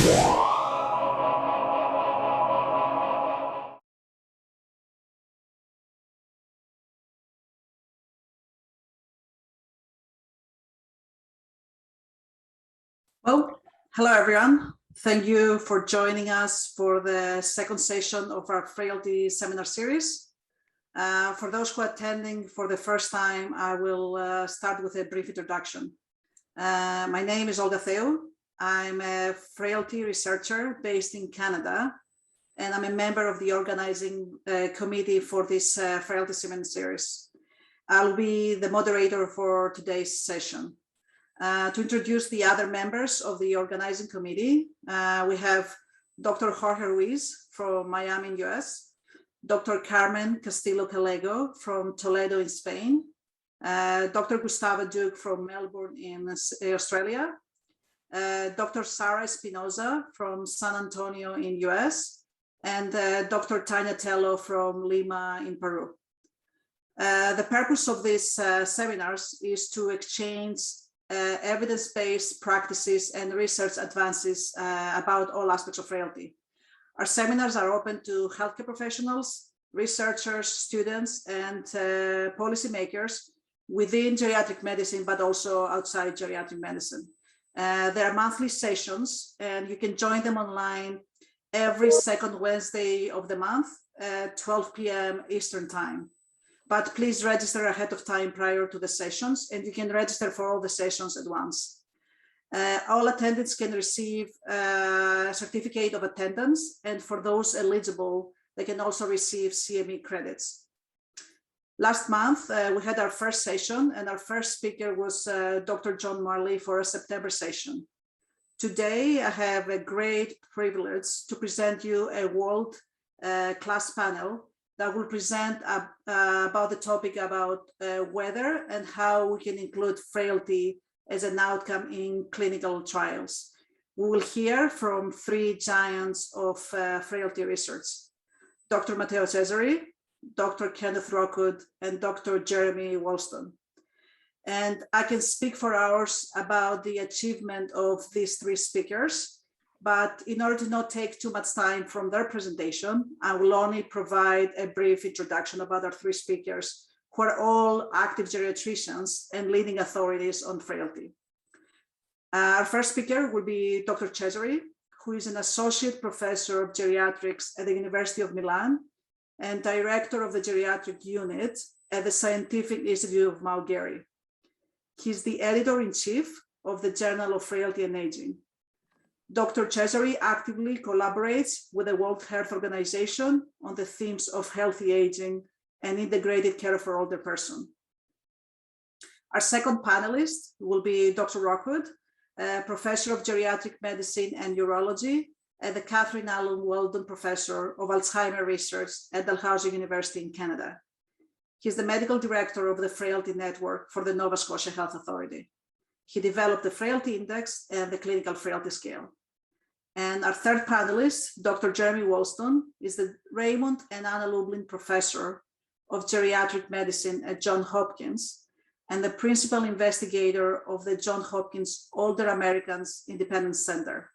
Well, hello everyone. Thank you for joining us for the second session of our Frailty seminar series. For those who are attending for the first time, I will start with a brief introduction. My name is Olga Theou. I'm a Frailty researcher based in Canada, and I'm a member of the organizing committee for this Frailty seminar series. I'll be the moderator for today's session. To introduce the other members of the organizing committee, we have Dr. Jorge Ruiz from Miami in US, Dr. Carmen Castillo-Calego from Toledo in Spain, Dr. Gustavo Duke from Melbourne in Australia, Dr. Sara Espinoza from San Antonio in US, and Dr. Tanya Tello from Lima in Peru. The purpose of these seminars is to exchange evidence-based practices and research advances about all aspects of frailty. Our seminars are open to healthcare professionals, researchers, students, and policymakers within geriatric medicine, but also outside geriatric medicine. There are monthly sessions, and you can join them online every second Wednesday of the month at 12 p.m. Eastern Time. But please register ahead of time prior to the sessions, and you can register for all the sessions at once. All attendants can receive a certificate of attendance, and for those eligible, they can also receive CME credits. Last month, we had our first session, and our first speaker was Dr. John Marley for a September session. Today, I have a great privilege to present you a world-class panel that will present about the topic about whether and how we can include frailty as an outcome in clinical trials. We will hear from three giants of frailty research: Dr. Matteo Cesari, Dr. Kenneth Rockwood, and Dr. Jeremy Walston. And I can speak for hours about the achievement of these three speakers, but in order to not take too much time from their presentation, I will only provide a brief introduction about our three speakers, who are all active geriatricians and leading authorities on frailty. Our first speaker will be Dr. Cesari, who is an associate professor of geriatrics at the University of Milan and director of the geriatric unit at the Scientific Institute of Mount Gary. He's the editor-in-chief of the Journal of Frailty and Aging. Dr. Cesari actively collaborates with the World Health Organization on the themes of healthy aging and integrated care for older person. Our second panelist will be Dr. Rockwood, professor of geriatric medicine and urology and the Catherine Allen Weldon Professor of Alzheimer Research at Dalhousie University in Canada. He's the medical director of the Frailty Network for the Nova Scotia Health Authority. He developed the Frailty Index and the Clinical Frailty Scale. And our third panelist, Dr. Jeremy Walston, is the Raymond and Anna Lublin Professor of Geriatric Medicine at Johns Hopkins and the principal investigator of the Johns Hopkins Older Americans Independence Center.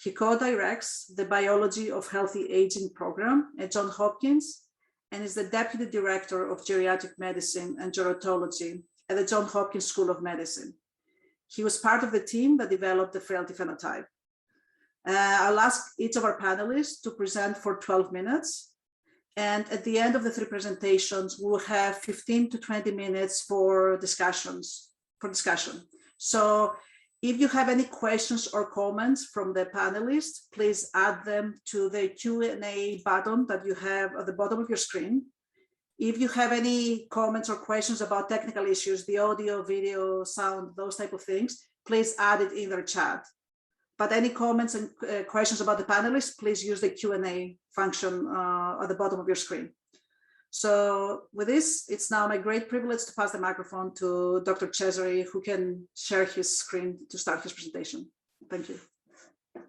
He co-directs the Biology of Healthy Aging program at Johns Hopkins and is the Deputy Director of Geriatric Medicine and Gerontology at the Johns Hopkins School of Medicine. He was part of the team that developed the frailty phenotype. I'll ask each of our panelists to present for 12 minutes. And at the end of the three presentations, we'll have 15 to 20 minutes for discussion. So if you have any questions or comments from the panelists, please add them to the Q&A button that you have at the bottom of your screen. If you have any comments or questions about technical issues, the audio, video, sound, those type of things, please add it in their chat. But any comments and questions about the panelists, please use the Q&A function at the bottom of your screen. So with this, it's now my great privilege to pass the microphone to Dr. Cesari, who can share his screen to start his presentation. Thank you. Thank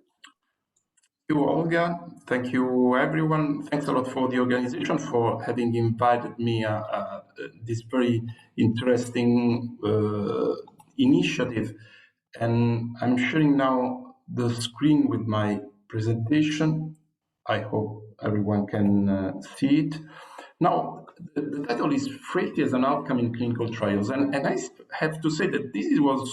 you, Olga. Thank you, everyone. Thanks a lot for the organization for having invited me this very interesting initiative. And I'm sharing now the screen with my presentation. I hope everyone can see it. Now, the title is Frailty as an Outcome in Clinical Trials. And I have to say that this was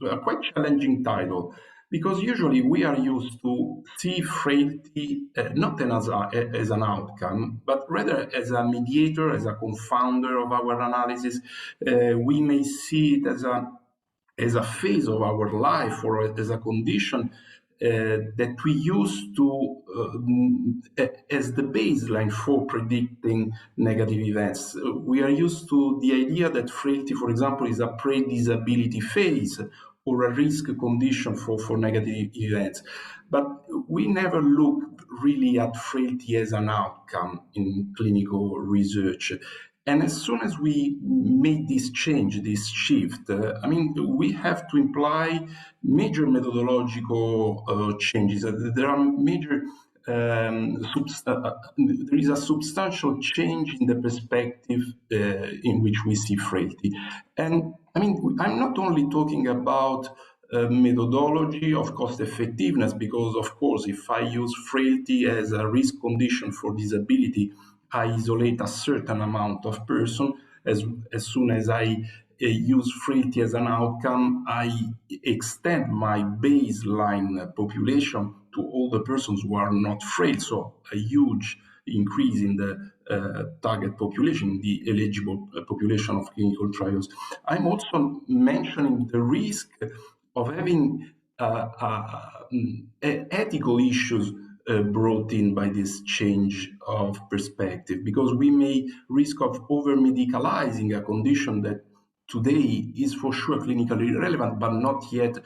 a quite challenging title, because usually we are used to see frailty not as an outcome, but rather as a mediator, as a confounder of our analysis. We may see it as a phase of our life or as a condition that we use as the baseline for predicting negative events. We are used to the idea that frailty, for example, is a predisability phase or a risk condition for negative events. But we never look really at frailty as an outcome in clinical research. And as soon as we made this change, this shift, we have to imply major methodological changes. There are major, there is a substantial change in the perspective in which we see frailty. And I'm not only talking about methodology of cost effectiveness, because of course, if I use frailty as a risk condition for disability, I isolate a certain amount of person. As soon as I use frailty as an outcome, I extend my baseline population to all the persons who are not frail. So a huge increase in the target population, the eligible population of clinical trials. I'm also mentioning the risk of having ethical issues brought in by this change of perspective, because we may risk of over-medicalizing a condition that today is for sure clinically relevant, but not yet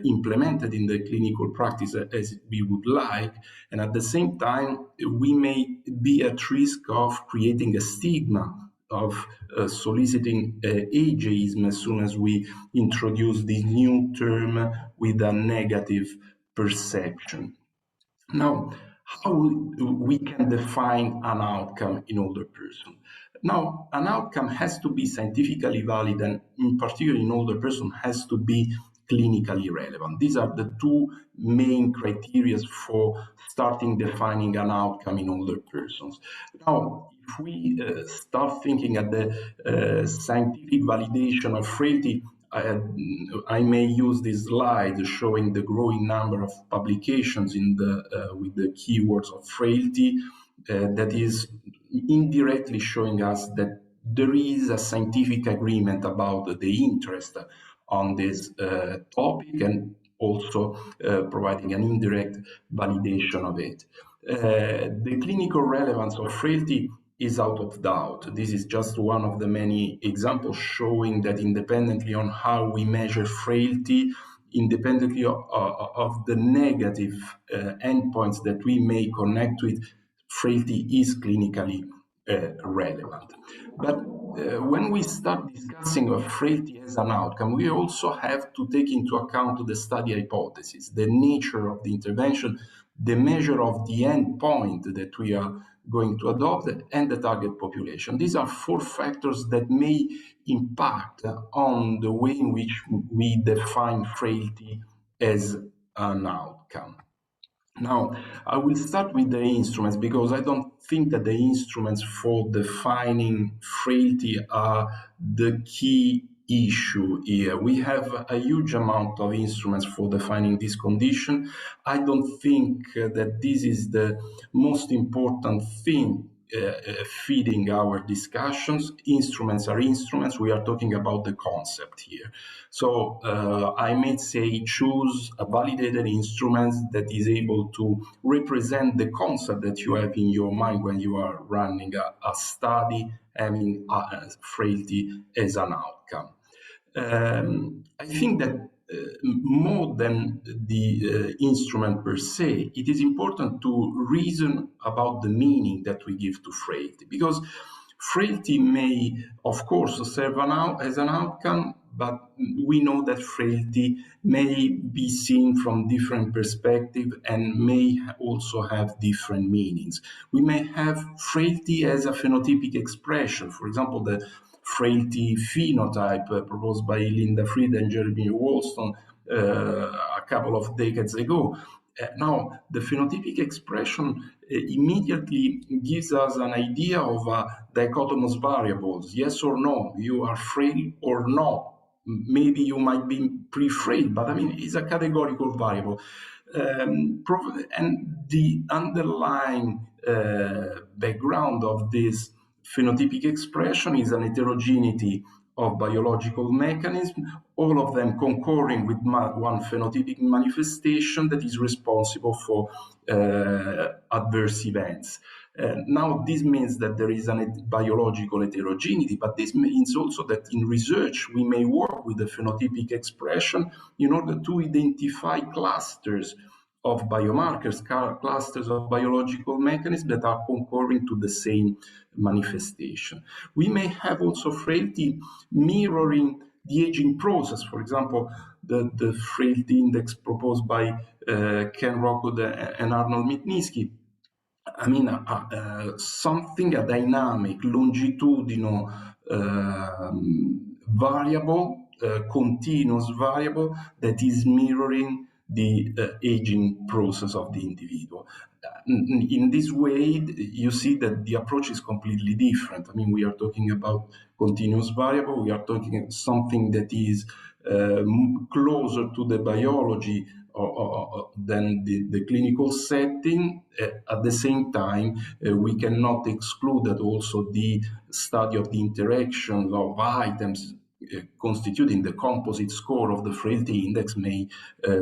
implemented in the clinical practice as we would like. And at the same time, we may be at risk of creating a stigma of soliciting ageism as soon as we introduce this new term with a negative perception. Now, how we can define an outcome in older person? Now, an outcome has to be scientifically valid, and in particular in older person has to be clinically relevant. These are the two main criteria for starting defining an outcome in older persons. Now, if we start thinking at the scientific validation of frailty, I may use this slide showing the growing number of publications with the keywords of frailty that is indirectly showing us that there is a scientific agreement about the interest on this topic, and also providing an indirect validation of it. The clinical relevance of frailty is out of doubt. This is just one of the many examples showing that independently on how we measure frailty, independently of the negative endpoints that we may connect with, frailty is clinically relevant. But when we start discussing of frailty as an outcome, we also have to take into account the study hypothesis, the nature of the intervention, the measure of the endpoint that we are going to adopt, and the target population. These are four factors that may impact on the way in which we define frailty as an outcome. Now, I will start with the instruments, because I don't think that the instruments for defining frailty are the key issue here. We have a huge amount of instruments for defining this condition. I don't think that this is the most important thing feeding our discussions. Instruments are instruments. We are talking about the concept here. So I may say choose a validated instrument that is able to represent the concept that you have in your mind when you are running a study having frailty as an outcome. I think that more than the instrument per se, it is important to reason about the meaning that we give to frailty, because frailty may, of course, serve as an outcome, but we know that frailty may be seen from different perspectives and may also have different meanings. We may have frailty as a phenotypic expression. For example, the frailty phenotype proposed by Linda Fried and Jeremy Walston a couple of decades ago. Now, the phenotypic expression immediately gives us an idea of dichotomous variables. Yes or no, you are frail or not. Maybe you might be pre-frail, but I mean, it's a categorical variable. And the underlying background of this phenotypic expression is an heterogeneity of biological mechanisms, all of them concurring with one phenotypic manifestation that is responsible for adverse events. Now, this means that there is a biological heterogeneity, but this means also that in research we may work with the phenotypic expression in order to identify clusters of biomarkers, clusters of biological mechanisms that are concurring to the same manifestation. We may have also frailty mirroring the aging process. For example, the frailty index proposed by Ken Rockwood and Arnold Mitnitzky. I mean, a dynamic, longitudinal variable, continuous variable that is mirroring the aging process of the individual. In this way, you see that the approach is completely different. I mean, we are talking about continuous variable. We are talking about something that is closer to the biology than the clinical setting. At the same time, we cannot exclude that also the study of the interactions of items constituting the composite score of the frailty index may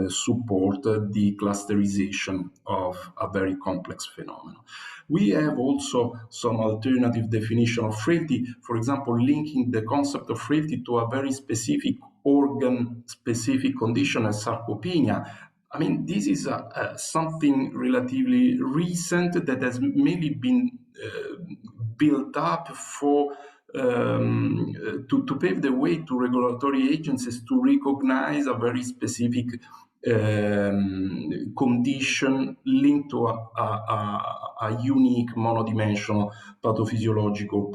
support the clusterization of a very complex phenomenon. We have also some alternative definition of frailty, for example, linking the concept of frailty to a very specific organ-specific condition as sarcopenia. I mean, this is something relatively recent that has mainly been built up for to pave the way to regulatory agencies to recognize a very specific condition linked to a unique monodimensional pathophysiological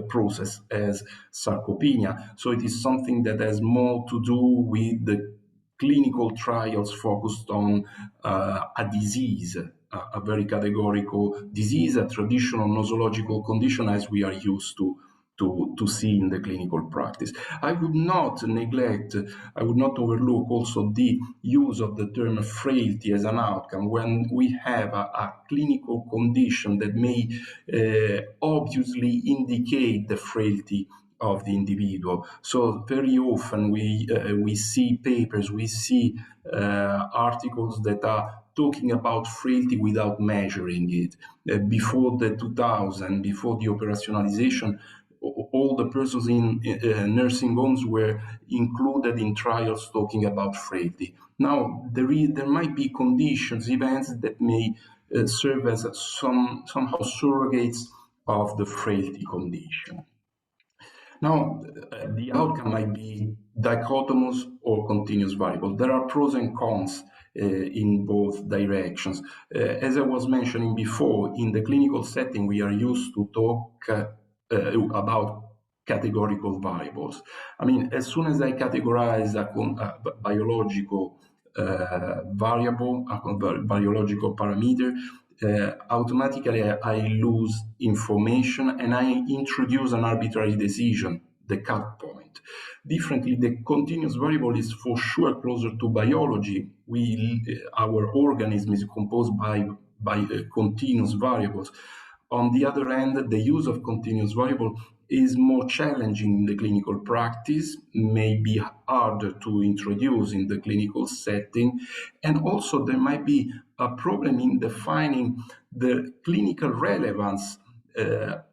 process as sarcopenia. So it is something that has more to do with the clinical trials focused on a disease, a very categorical disease, a traditional nosological condition as we are used to see in the clinical practice. I would not overlook also the use of the term frailty as an outcome when we have a clinical condition that may obviously indicate the frailty of the individual. So very often we see papers, we see articles that are talking about frailty without measuring it. Before the 2000, before the operationalization, all the persons in nursing homes were included in trials talking about frailty. Now, there might be conditions, events that may serve as somehow surrogates of the frailty condition. Now, the outcome might be dichotomous or continuous variable. There are pros and cons in both directions. As I was mentioning before, in the clinical setting, we are used to talk about categorical variables. I mean, as soon as I categorize a biological variable, a biological parameter, automatically I lose information and I introduce an arbitrary decision, the cut point. Differently, the continuous variable is for sure closer to biology. Our organism is composed by continuous variables. On the other hand, the use of continuous variable is more challenging in the clinical practice, may be harder to introduce in the clinical setting, and also there might be a problem in defining the clinical relevance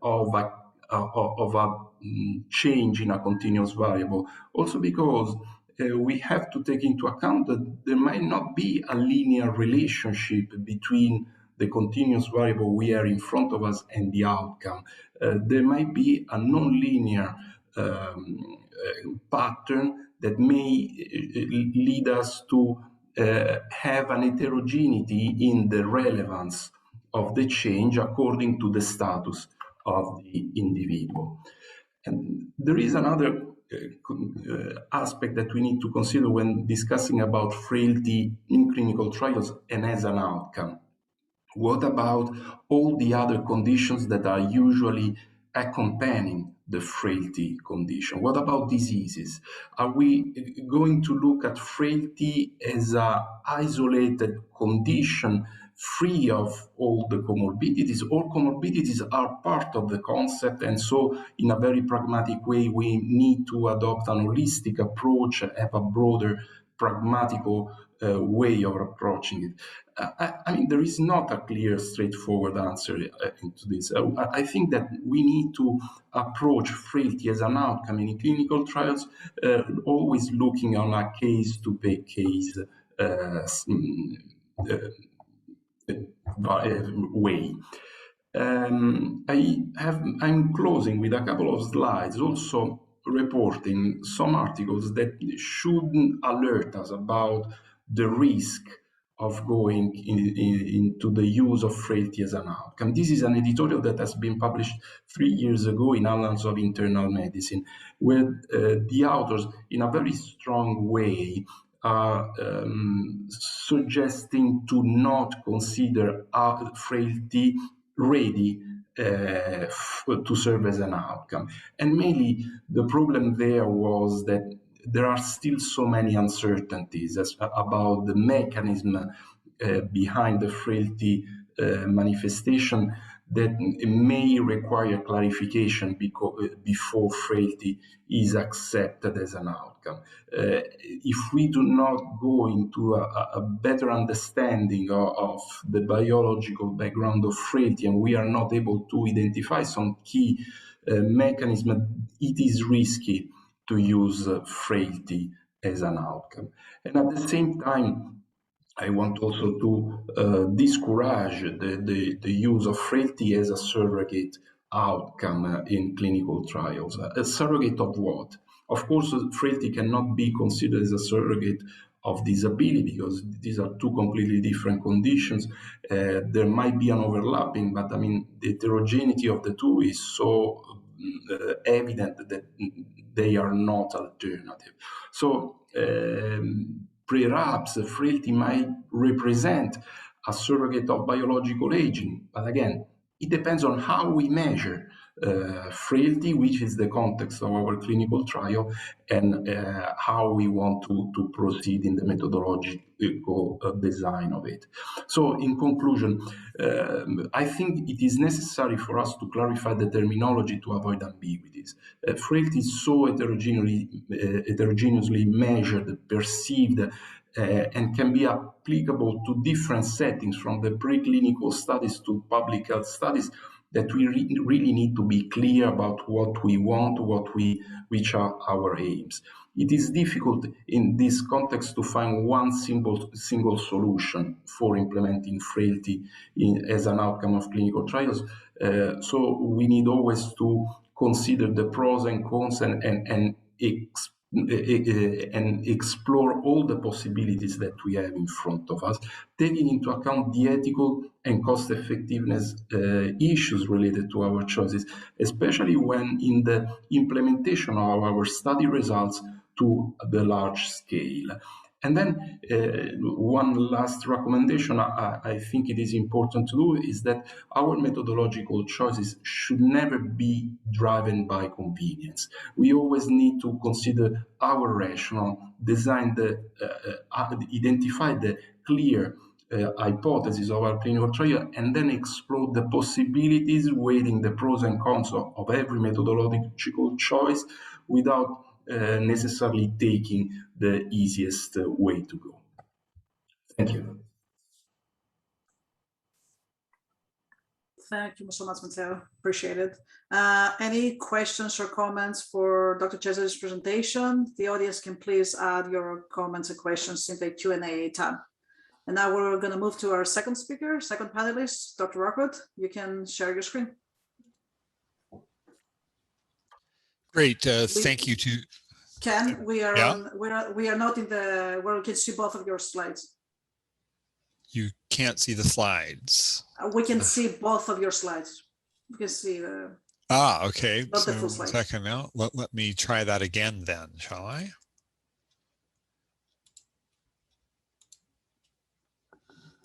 of a change in a continuous variable. Also because we have to take into account that there might not be a linear relationship between the continuous variable we have in front of us and the outcome. There might be a non-linear pattern that may lead us to have an heterogeneity in the relevance of the change according to the status of the individual. And there is another aspect that we need to consider when discussing about frailty in clinical trials and as an outcome. What about all the other conditions that are usually accompanying the frailty condition? What about diseases? Are we going to look at frailty as an isolated condition free of all the comorbidities? All comorbidities are part of the concept, and so in a very pragmatic way, we need to adopt an holistic approach, have a broader pragmatical way of approaching it. I mean, there is not a clear, straightforward answer to this. I think that we need to approach frailty as an outcome in clinical trials, always looking on a case-to-case way. I'm closing with a couple of slides, also reporting some articles that should alert us about the risk of going into the use of frailty as an outcome. This is an editorial that has been published 3 years ago in Annals of Internal Medicine, where the authors, in a very strong way, are suggesting to not consider frailty ready to serve as an outcome. And mainly the problem there was that there are still so many uncertainties about the mechanism behind the frailty manifestation that may require clarification before frailty is accepted as an outcome. If we do not go into a better understanding of the biological background of frailty, and we are not able to identify some key mechanism, it is risky to use frailty as an outcome. And at the same time, I want also to discourage the use of frailty as a surrogate outcome in clinical trials. A surrogate of what? Of course, frailty cannot be considered as a surrogate of disability because these are two completely different conditions. There might be an overlapping, but I mean, the heterogeneity of the two is so evident that they are not alternative. So perhaps frailty might represent a surrogate of biological aging, but again, it depends on how we measure frailty, which is the context of our clinical trial, and how we want to proceed in the methodological design of it. So in conclusion, I think it is necessary for us to clarify the terminology to avoid ambiguities. Frailty is so heterogeneously measured, perceived, and can be applicable to different settings, from the preclinical studies to public health studies, that we really need to be clear about what we want, which are our aims. It is difficult in this context to find one single solution for implementing frailty as an outcome of clinical trials. So we need always to consider the pros and cons and explore all the possibilities that we have in front of us, taking into account the ethical and cost-effectiveness issues related to our choices, especially when in the implementation of our study results to the large scale. And then one last recommendation I think it is important to do is that our methodological choices should never be driven by convenience. We always need to consider our rationale, identify the clear hypothesis of our clinical trial, and then explore the possibilities, weighing the pros and cons of every methodological choice without necessarily taking the easiest way to go. Thank you. Thank you so much, Matteo. Appreciate it. Any questions or comments for Dr. Cesari's presentation? The audience can please add your comments and questions in the Q&A tab. And now we're going to move to our second speaker, second panelist, Dr. Rockwood. You can share your screen. Great. Thank you to Ken. We are not in the where we can see both of your slides. You can't see the slides. We can see both of your slides. We can see the. Ah, okay. Not the So full slide. second now, let me try that again then, shall I?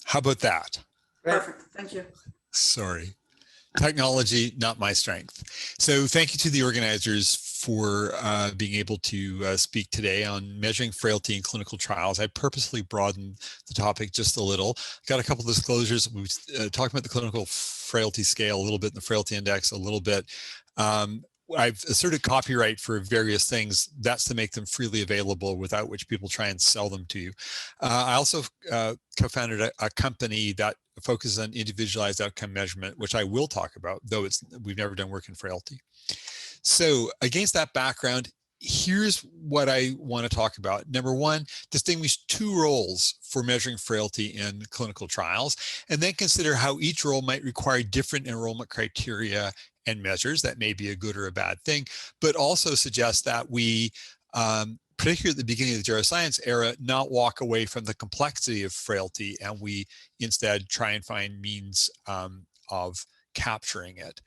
How about that? Perfect. Thank you. Sorry. Technology, not my strength. So thank you to the organizers for being able to speak today on measuring frailty in clinical trials. I purposely broadened the topic just a little. Got a couple of disclosures. We've talked about the clinical frailty scale a little bit, and the frailty index a little bit. I've asserted copyright for various things. That's to make them freely available, without which people try and sell them to you. I also co-founded a company that focuses on individualized outcome measurement, which I will talk about, though we've never done work in frailty. So against that background, here's what I want to talk about. Number one, distinguish two roles for measuring frailty in clinical trials, and then consider how each role might require different enrollment criteria and measures. That may be a good or a bad thing, but also suggest that we, particularly at the beginning of the geroscience era, not walk away from the complexity of frailty, and we instead try and find means of capturing it.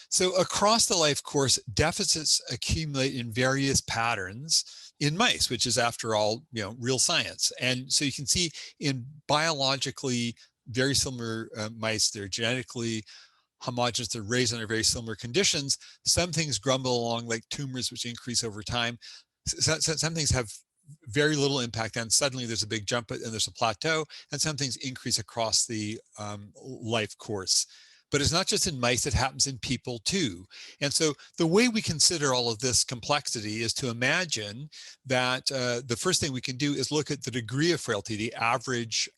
So across the life course, deficits accumulate in various patterns in mice, which is, after all, real science. And so you can see in biologically very similar mice, they're genetically homogeneous, they're raised under very similar conditions. Some things grumble along like tumors, which increase over time. Some things have very little impact, and suddenly there's a big jump and there's a plateau, and some things increase across the life course. But it's not just in mice, it happens in people too. And so the way we consider all of this complexity is to imagine that the first thing we can do is look at the degree of frailty, the average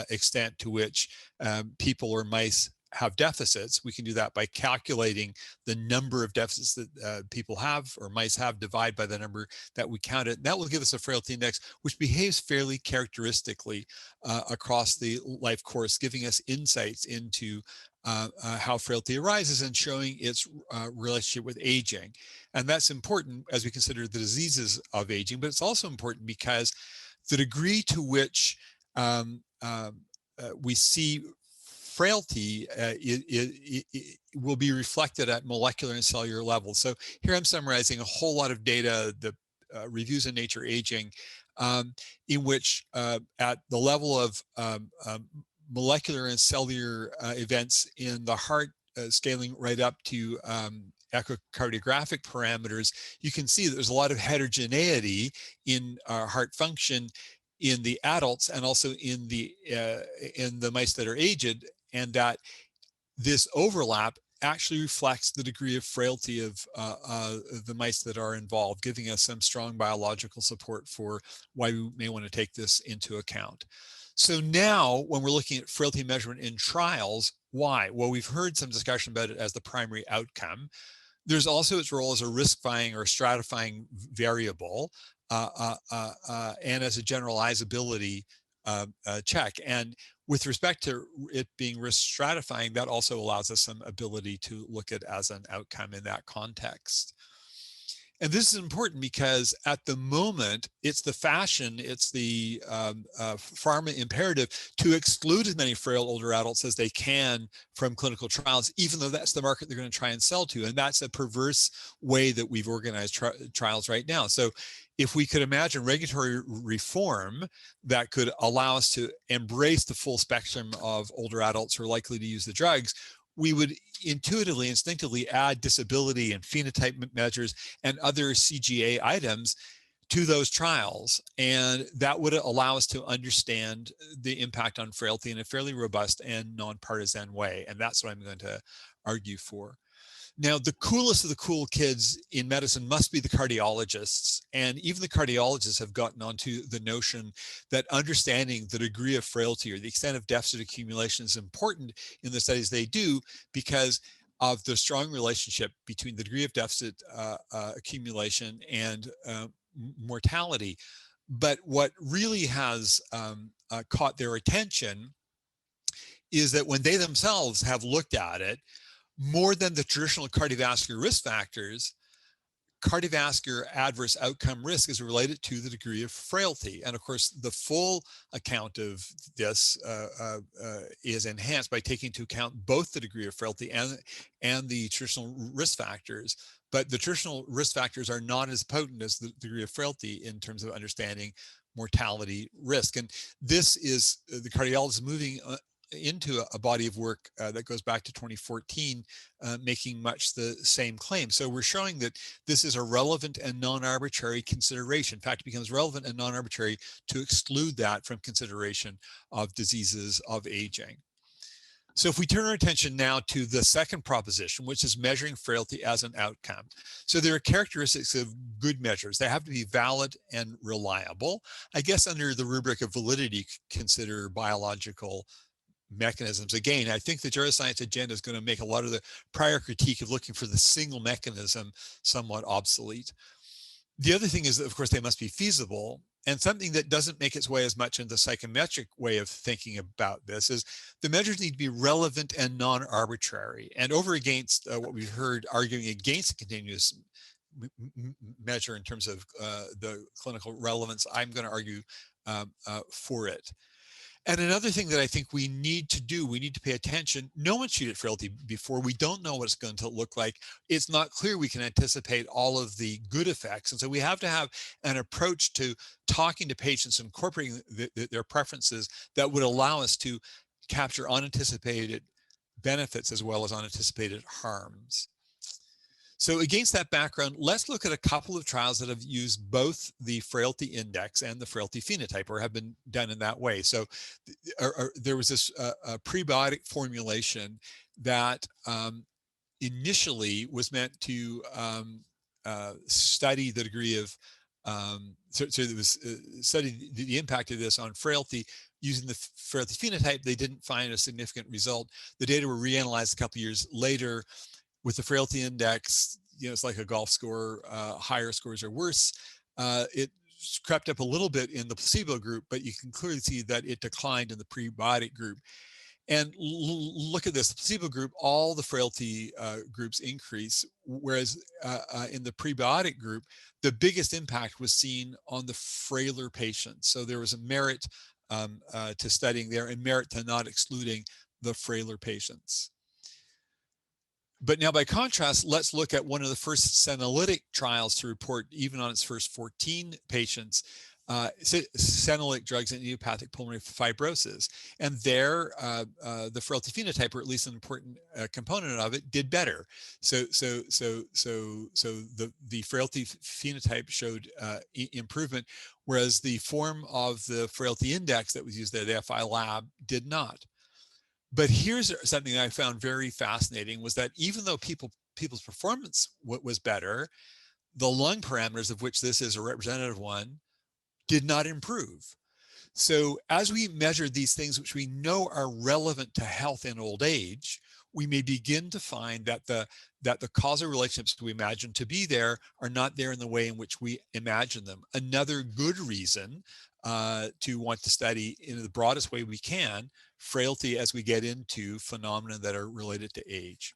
extent to which people or mice have deficits. We can do that by calculating the number of deficits that people have or mice have, divide by the number that we counted. And that will give us a frailty index, which behaves fairly characteristically across the life course, giving us insights into how frailty arises and showing its relationship with aging. And that's important as we consider the diseases of aging, but it's also important because the degree to which we see frailty it will be reflected at molecular and cellular levels. So here I'm summarizing a whole lot of data, the reviews in Nature Aging, in which at the level of molecular and cellular events in the heart, scaling right up to echocardiographic parameters, you can see that there's a lot of heterogeneity in heart function in the adults and also in the mice that are aged, and that this overlap actually reflects the degree of frailty of the mice that are involved, giving us some strong biological support for why we may want to take this into account. So now, when we're looking at frailty measurement in trials, why? Well, we've heard some discussion about it as the primary outcome. There's also its role as a risk-finding or stratifying variable, and as a generalizability check. And with respect to it being risk stratifying, that also allows us some ability to look at as an outcome in that context. And this is important because at the moment, it's the fashion, it's the pharma imperative to exclude as many frail older adults as they can from clinical trials, even though that's the market they're going to try and sell to. And that's a perverse way that we've organized trials right now. So if we could imagine regulatory reform that could allow us to embrace the full spectrum of older adults who are likely to use the drugs, we would intuitively, instinctively add disability and phenotype measures and other CGA items to those trials. And that would allow us to understand the impact on frailty in a fairly robust and nonpartisan way. And that's what I'm going to argue for. Now, the coolest of the cool kids in medicine must be the cardiologists. And even the cardiologists have gotten onto the notion that understanding the degree of frailty or the extent of deficit accumulation is important in the studies they do because of the strong relationship between the degree of deficit accumulation and mortality. But what really has caught their attention is that when they themselves have looked at it, more than the traditional cardiovascular risk factors, cardiovascular adverse outcome risk is related to the degree of frailty. And of course, the full account of this is enhanced by taking into account both the degree of frailty and the traditional risk factors. But the traditional risk factors are not as potent as the degree of frailty in terms of understanding mortality risk. And this is the cardiologist moving into a body of work that goes back to 2014, making much the same claim. So we're showing that this is a relevant and non-arbitrary consideration. In fact, it becomes relevant and non-arbitrary to exclude that from consideration of diseases of aging. So if we turn our attention now to the second proposition, which is measuring frailty as an outcome. So there are characteristics of good measures. They have to be valid and reliable. I guess under the rubric of validity, consider biological mechanisms. Again, I think the neuroscience agenda is going to make a lot of the prior critique of looking for the single mechanism somewhat obsolete. The other thing is that, of course, they must be feasible. And something that doesn't make its way as much in the psychometric way of thinking about this is the measures need to be relevant and non-arbitrary. And over against what we've heard arguing against a continuous measure in terms of the clinical relevance, I'm going to argue for it. And another thing that I think we need to do, we need to pay attention. No one's treated frailty before. We don't know what it's going to look like. It's not clear we can anticipate all of the good effects. And so we have to have an approach to talking to patients, incorporating their preferences that would allow us to capture unanticipated benefits as well as unanticipated harms. So against that background, let's look at a couple of trials that have used both the frailty index and the frailty phenotype, or have been done in that way. So there was this prebiotic formulation that initially was meant to study the degree of, so it was studied the impact of this on frailty. Using the frailty phenotype, they didn't find a significant result. The data were reanalyzed a couple years later. With the frailty index, it's like a golf score, higher scores are worse. It crept up a little bit in the placebo group, but you can clearly see that it declined in the prebiotic group. And look at this, the placebo group, all the frailty groups increase, whereas in the prebiotic group, the biggest impact was seen on the frailer patients. So there was a merit to studying there and merit to not excluding the frailer patients. But now, by contrast, let's look at one of the first senolytic trials to report, even on its first 14 patients, senolytic drugs in idiopathic pulmonary fibrosis. And there, the frailty phenotype, or at least an important component of it, did better. So the frailty phenotype showed improvement, whereas the form of the frailty index that was used there, the FI lab, did not. But here's something that I found very fascinating, was that even though people's performance was better, the lung parameters, of which this is a representative one, did not improve. So as we measure these things which we know are relevant to health in old age, we may begin to find that the causal relationships we imagine to be there are not there in the way in which we imagine them. Another good reason to want to study in the broadest way we can frailty as we get into phenomena that are related to age.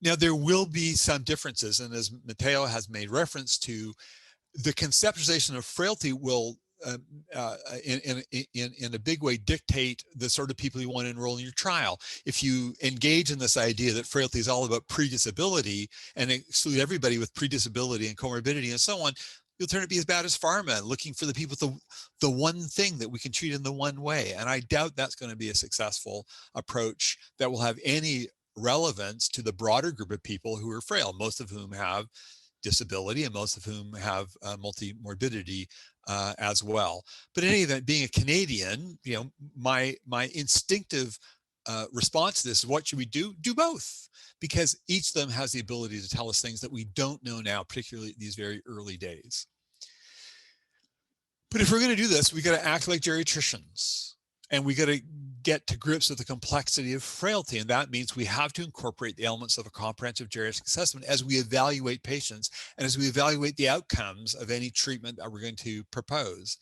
Now, there will be some differences, and as Matteo has made reference to, the conceptualization of frailty will in a big way dictate the sort of people you want to enroll in your trial. If you engage in this idea that frailty is all about predisability and exclude everybody with predisability and comorbidity and so on, you'll turn out to be as bad as pharma, looking for the people with the one thing that we can treat in the one way. And I doubt that's going to be a successful approach that will have any relevance to the broader group of people who are frail, most of whom have disability and most of whom have multimorbidity as well. But in any event, being a Canadian, my instinctive response to this is, what should we do? Do both, because each of them has the ability to tell us things that we don't know now, particularly at these very early days. But if we're going to do this, we got to act like geriatricians, and we got to get to grips with the complexity of frailty. And that means we have to incorporate the elements of a comprehensive geriatric assessment as we evaluate patients and as we evaluate the outcomes of any treatment that we're going to propose.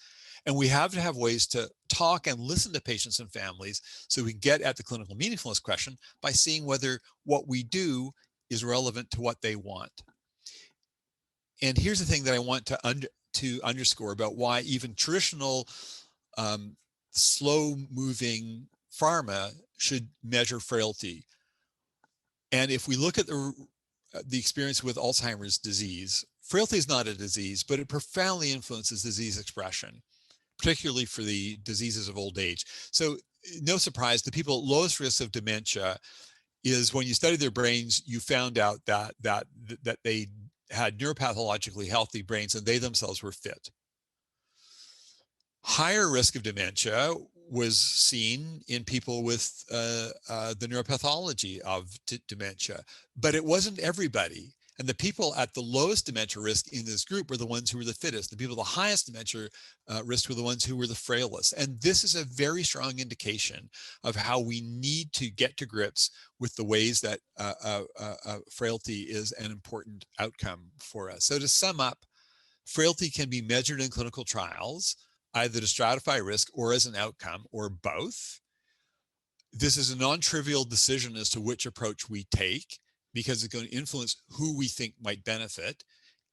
And we have to have ways to talk and listen to patients and families so we can get at the clinical meaningfulness question by seeing whether what we do is relevant to what they want. And here's the thing that I want to underscore about why even traditional slow-moving pharma should measure frailty. And if we look at the experience with Alzheimer's disease, frailty is not a disease, but it profoundly influences disease expression, particularly for the diseases of old age. So no surprise, the people at lowest risk of dementia is when you study their brains, you found out that they had neuropathologically healthy brains and they themselves were fit. Higher risk of dementia was seen in people with the neuropathology of dementia, but it wasn't everybody. And the people at the lowest dementia risk in this group were the ones who were the fittest. The people at the highest dementia risk were the ones who were the frailest. And this is a very strong indication of how we need to get to grips with the ways that frailty is an important outcome for us. So to sum up, frailty can be measured in clinical trials, either to stratify risk or as an outcome, or both. This is a non-trivial decision as to which approach we take, because it's going to influence who we think might benefit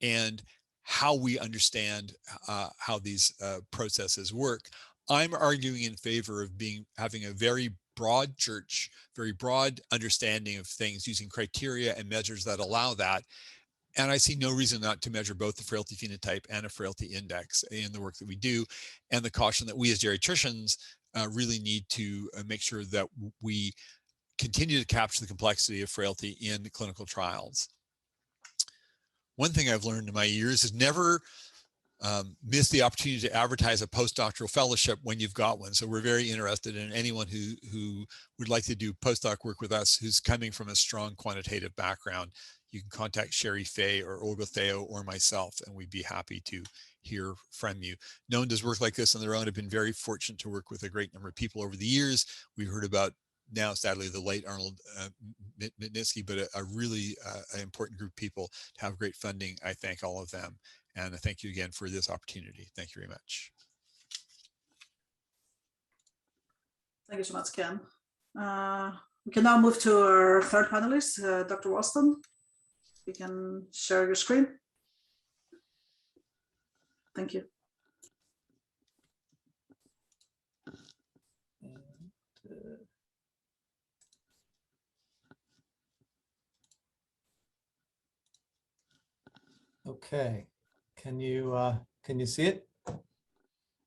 and how we understand how these processes work. I'm arguing in favor of having a very broad church, very broad understanding of things, using criteria and measures that allow that. And I see no reason not to measure both the frailty phenotype and a frailty index in the work that we do, and the caution that we as geriatricians really need to make sure that we continue to capture the complexity of frailty in clinical trials. One thing I've learned in my years is never miss the opportunity to advertise a postdoctoral fellowship when you've got one. So we're very interested in anyone who would like to do postdoc work with us who's coming from a strong quantitative background. You can contact Sherry Fay or Olga Theo or myself, and we'd be happy to hear from you. No one does work like this on their own. I've been very fortunate to work with a great number of people over the years. We heard about now, sadly, the late Arnold Mitnitzky, but a really important group of people to have great funding. I thank all of them. And I thank you again for this opportunity. Thank you very much. Thank you so much, Ken. We can now move to our third panelist, Dr. Walston. You can share your screen. Thank you. Okay, can you see it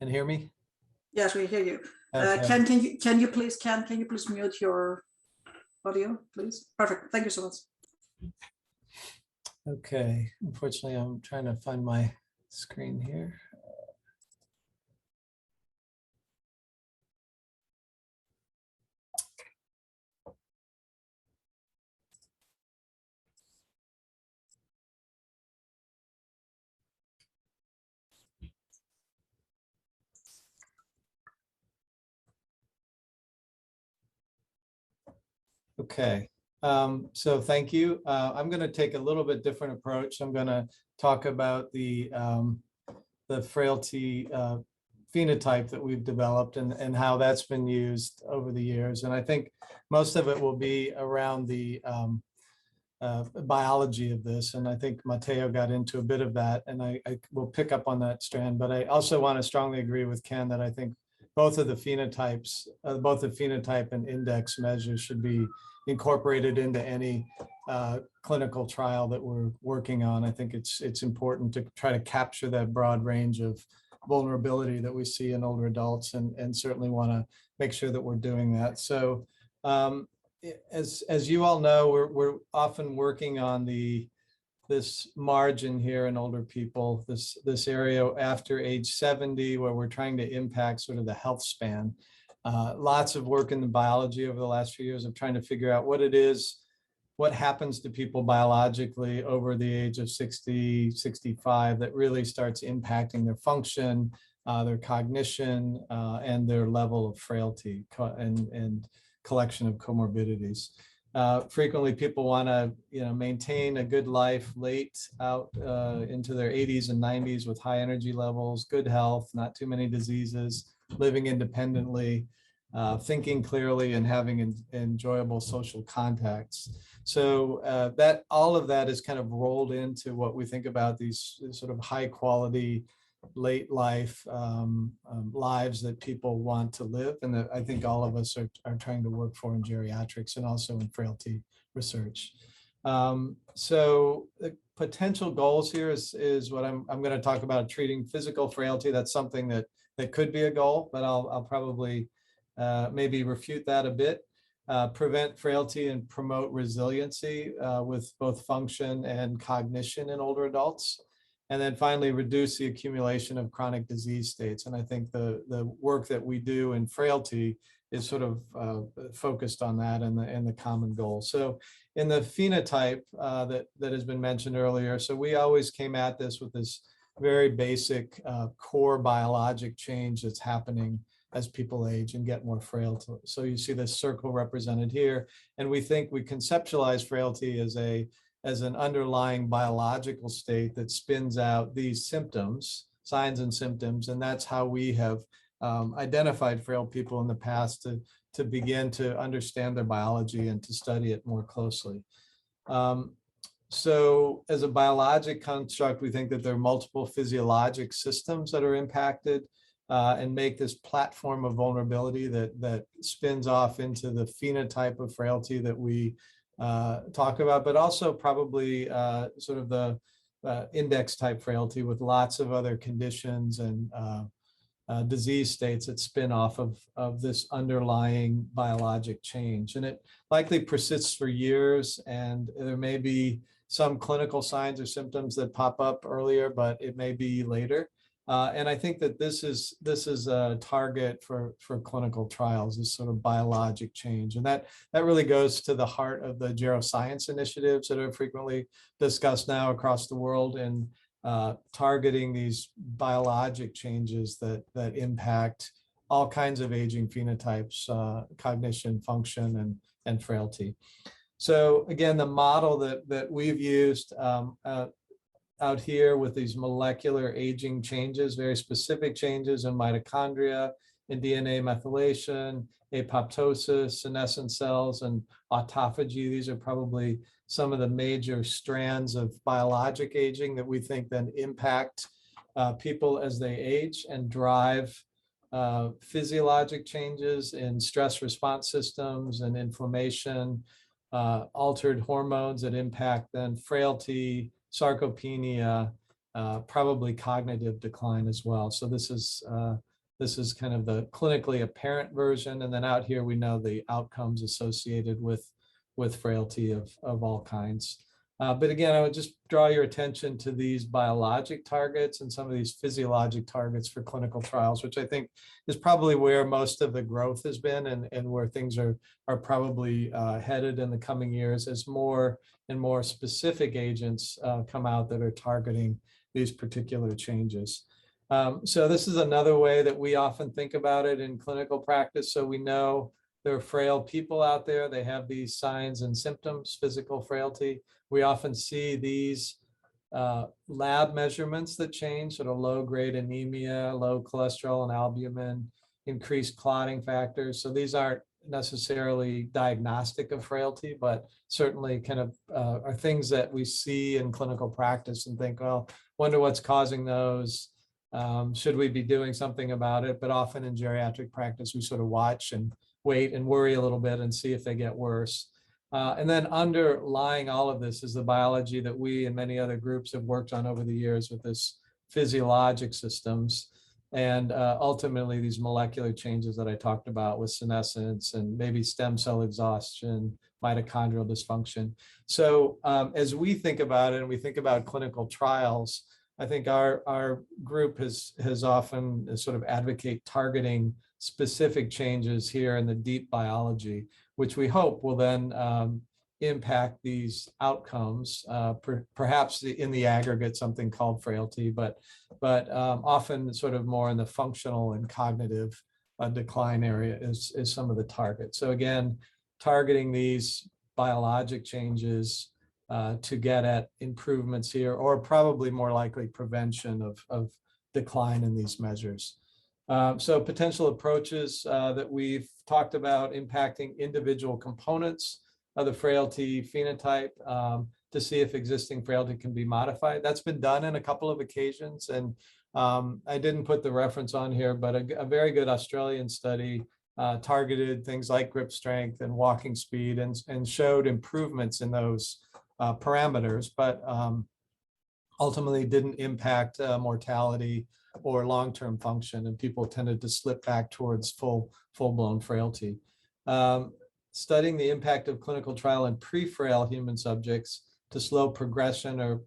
and hear me? Yes, we hear you. Okay. Ken, can you please mute your audio, please? Perfect. Thank you so much. Okay, unfortunately, I'm trying to find my screen here. Okay, so thank you. I'm going to take a little bit different approach. I'm going to talk about the frailty phenotype that we've developed and how that's been used over the years. And I think most of it will be around the biology of this. And I think Matteo got into a bit of that, and I will pick up on that strand. But I also want to strongly agree with Ken that I think both of the phenotypes, both the phenotype and index measures should be incorporated into any clinical trial that we're working on. I think it's important to try to capture that broad range of vulnerability that we see in older adults, and certainly want to make sure that we're doing that. So as you all know, we're often working on this margin here in older people, this area after age 70, where we're trying to impact sort of the health span. Lots of work in the biology over the last few years of trying to figure out what it is, what happens to people biologically over the age of 60, 65 that really starts impacting their function, their cognition, and their level of frailty and collection of comorbidities. Frequently people want to maintain a good life late out into their 80s and 90s with high energy levels, good health, not too many diseases, living independently. thinking clearly, and having enjoyable social contacts. So that all of that is kind of rolled into what we think about these sort of high quality late life lives that people want to live, and that I think all of us are trying to work for in geriatrics and also in frailty research. So the potential goals here is what I'm going to talk about: treating physical frailty. That's something that could be a goal, but I'll probably maybe refute that a bit. Prevent frailty and promote resiliency with both function and cognition in older adults. And then finally, reduce the accumulation of chronic disease states. And I think the work that we do in frailty is sort of focused on that and the common goal. So in the phenotype that has been mentioned earlier, so we always came at this with this very basic core biologic change that's happening as people age and get more frail. So you see this circle represented here. And we think we conceptualize frailty as an underlying biological state that spins out these symptoms, signs and symptoms. And that's how we have identified frail people in the past to begin to understand their biology and to study it more closely. So as a biologic construct, we think that there are multiple physiologic systems that are impacted and make this platform of vulnerability that spins off into the phenotype of frailty that we talk about, but also probably sort of the index type frailty with lots of other conditions and disease states that spin off of this underlying biologic change. And it likely persists for years, and there may be some clinical signs or symptoms that pop up earlier, but it may be later. And I think that this is a target for clinical trials, this sort of biologic change. And that really goes to the heart of the geroscience initiatives that are frequently discussed now across the world, and targeting these biologic changes that impact all kinds of aging phenotypes, cognition, function, and frailty. So again, the model that we've used out here with these molecular aging changes, very specific changes in mitochondria, in DNA methylation, apoptosis, senescent cells, and autophagy. These are probably some of the major strands of biologic aging that we think then impact people as they age and drive physiologic changes in stress response systems and inflammation, altered hormones that impact then frailty, sarcopenia, probably cognitive decline as well. So this is kind of the clinically apparent version. And then out here, we know the outcomes associated with frailty of all kinds. But again, I would just draw your attention to these biologic targets and some of these physiologic targets for clinical trials, which I think is probably where most of the growth has been, and where things are probably headed in the coming years as more and more specific agents come out that are targeting these particular changes. So this is another way that we often think about it in clinical practice. So we know there are frail people out there. They have these signs and symptoms, physical frailty. We often see these lab measurements that change, sort of low-grade anemia, low cholesterol and albumin, increased clotting factors. So these aren't necessarily diagnostic of frailty, but certainly kind of are things that we see in clinical practice and think, well, wonder what's causing those. Should we be doing something about it? But often in geriatric practice, we sort of watch and wait and worry a little bit and see if they get worse. And then underlying all of this is the biology that we and many other groups have worked on over the years with this physiologic systems, and ultimately these molecular changes that I talked about with senescence and maybe stem cell exhaustion, mitochondrial dysfunction. So as we think about it and we think about clinical trials, I think our group has often sort of advocate targeting specific changes here in the deep biology, which we hope will then impact these outcomes, perhaps in the aggregate, something called frailty, but often sort of more in the functional and cognitive decline area is some of the targets. So again, targeting these biologic changes to get at improvements here, or probably more likely prevention of decline in these measures. So potential approaches that we've talked about impacting individual components of the frailty phenotype to see if existing frailty can be modified. That's been done in a couple of occasions. And I didn't put the reference on here, but a very good Australian study targeted things like grip strength and walking speed and showed improvements in those parameters, but ultimately didn't impact mortality or long-term function, and people tended to slip back towards full-blown frailty. Studying the impact of clinical trial in pre-frail human subjects to slow progression or